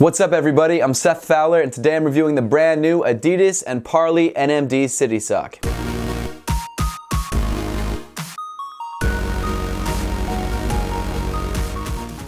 What's up everybody, I'm Seth Fowler and today I'm reviewing the brand new Adidas and Parley Nmd City Sock.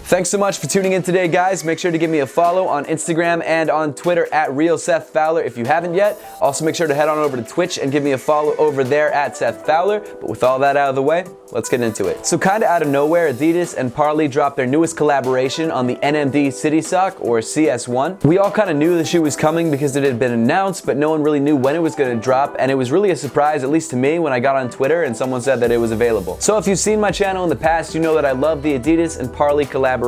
Thanks so much for tuning in today, guys. Make sure to give me a follow on Instagram and on Twitter at RealSethFowler if you haven't yet. Also, make sure to head on over to Twitch and give me a follow over there at Seth Fowler. But with all that out of the way, let's get into it. So kind of out of nowhere, Adidas and Parley dropped their newest collaboration on the Nmd City Sock, or CS1. We all kind of knew the shoe was coming because it had been announced, but no one really knew when it was going to drop, and it was really a surprise, at least to me, when I got on Twitter and someone said that it was available. So if you've seen my channel in the past, you know that I love the Adidas and Parley collaboration.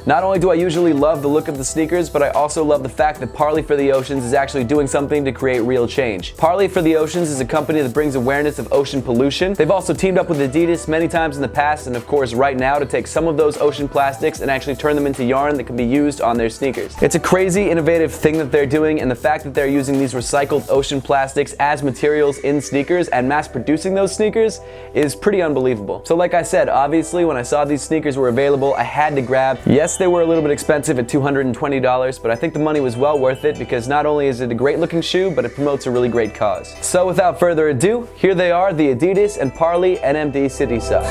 Not only do I usually love the look of the sneakers, but I also love the fact that Parley for the Oceans is actually doing something to create real change. Parley for the Oceans is a company that brings awareness of ocean pollution. They've also teamed up with Adidas many times in the past, and of course right now, to take some of those ocean plastics and actually turn them into yarn that can be used on their sneakers. It's a crazy innovative thing that they're doing, and the fact that they're using these recycled ocean plastics as materials in sneakers and mass producing those sneakers is pretty unbelievable. So like I said, obviously when I saw these sneakers were available, I had to grab. Yes, they were a little bit expensive at $220, but I think the money was well worth it because not only is it a great looking shoe, but it promotes a really great cause. So without further ado, here they are, the Adidas and Parley Nmd City Sock.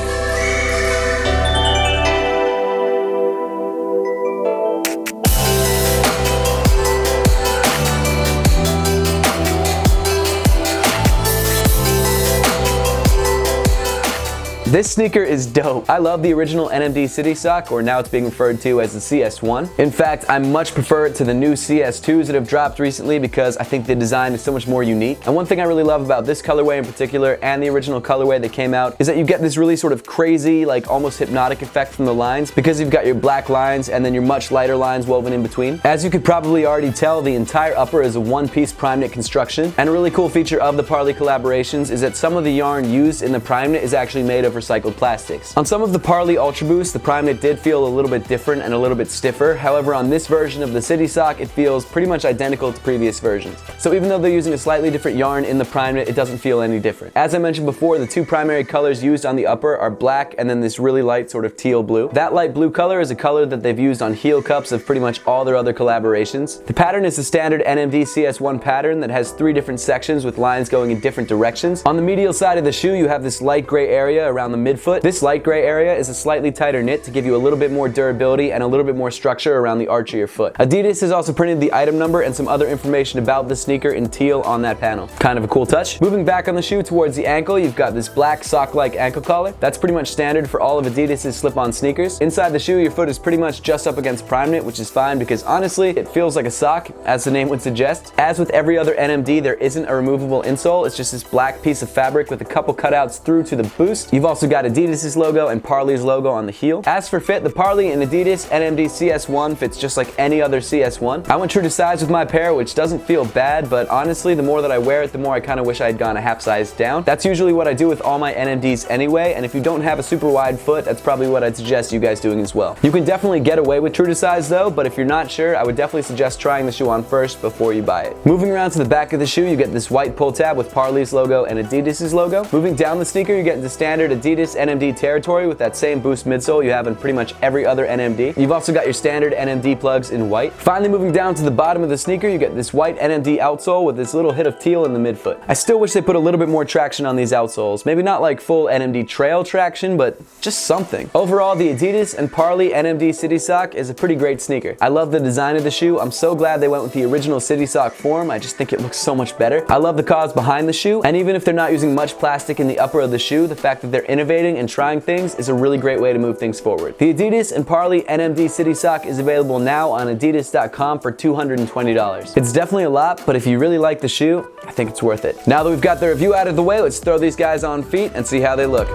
This sneaker is dope. I love the original Nmd City Sock, or now it's being referred to as the CS1. In fact, I much prefer it to the new CS2s that have dropped recently because I think the design is so much more unique. And one thing I really love about this colorway in particular and the original colorway that came out is that you get this really sort of crazy, like almost hypnotic effect from the lines because you've got your black lines and then your much lighter lines woven in between. As you could probably already tell, the entire upper is a one-piece prime knit construction. And a really cool feature of the Parley collaborations is that some of the yarn used in the prime knit is actually made of recycled plastics. On some of the Parley Ultra Boost, the prime knit did feel a little bit different and a little bit stiffer. However, on this version of the City Sock, it feels pretty much identical to previous versions. So even though they're using a slightly different yarn in the prime knit, it doesn't feel any different. As I mentioned before, the two primary colors used on the upper are black and then this really light sort of teal blue. That light blue color is a color that they've used on heel cups of pretty much all their other collaborations. The pattern is the standard Nmd CS1 pattern that has 3 different sections with lines going in different directions. On the medial side of the shoe, you have this light gray area around the midfoot. This light gray area is a slightly tighter knit to give you a little bit more durability and a little bit more structure around the arch of your foot. Adidas has also printed the item number and some other information about the sneaker in teal on that panel. Kind of a cool touch. Moving back on the shoe towards the ankle, you've got this black sock-like ankle collar. That's pretty much standard for all of Adidas's slip-on sneakers. Inside the shoe, your foot is pretty much just up against prime knit, which is fine because honestly, it feels like a sock, as the name would suggest. As with every other Nmd, there isn't a removable insole. It's just this black piece of fabric with a couple cutouts through to the boost. You've also got Adidas's logo and Parley's logo on the heel. As for fit, the Parley and Adidas Nmd CS1 fits just like any other CS1. I went true to size with my pair, which doesn't feel bad, but honestly, the more that I wear it, the more I kind of wish I had gone a half size down. That's usually what I do with all my Nmds anyway, and if you don't have a super wide foot, that's probably what I'd suggest you guys doing as well. You can definitely get away with true to size though, but if you're not sure, I would definitely suggest trying the shoe on first before you buy it. Moving around to the back of the shoe, you get this white pull tab with Parley's logo and Adidas's logo. Moving down the sneaker, you get the standard Adidas Nmd territory with that same boost midsole you have in pretty much every other Nmd. You've also got your standard Nmd plugs in white. Finally, moving down to the bottom of the sneaker, you get this white Nmd outsole with this little hit of teal in the midfoot. I still wish they put a little bit more traction on these outsoles. Maybe not like full Nmd trail traction, but just something. Overall, the Adidas and Parley Nmd City Sock is a pretty great sneaker. I love the design of the shoe. I'm so glad they went with the original City Sock form. I just think it looks so much better. I love the cause behind the shoe, and even if they're not using much plastic in the upper of the shoe, the fact that they're innovating and trying things is a really great way to move things forward. The Adidas and Parley Nmd City Sock is available now on adidas.com for $220. It's definitely a lot, but if you really like the shoe, I think it's worth it. Now that we've got the review out of the way, let's throw these guys on feet and see how they look.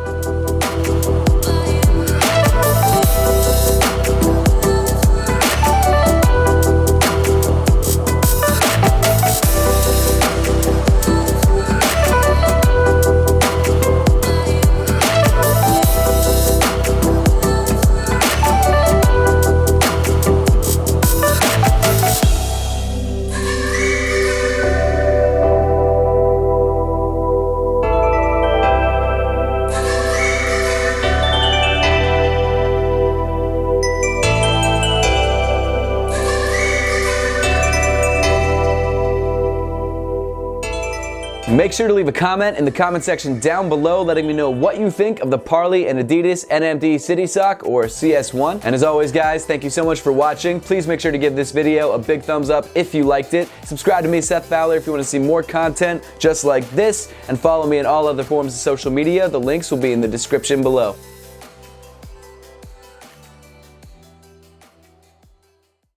Make sure to leave a comment in the comment section down below letting me know what you think of the Parley and Adidas NMD City Sock or CS1. And as always guys, thank you so much for watching. Please make sure to give this video a big thumbs up if you liked it. Subscribe to me, Seth Fowler, if you want to see more content just like this, and follow me on all other forms of social media. The links will be in the description below.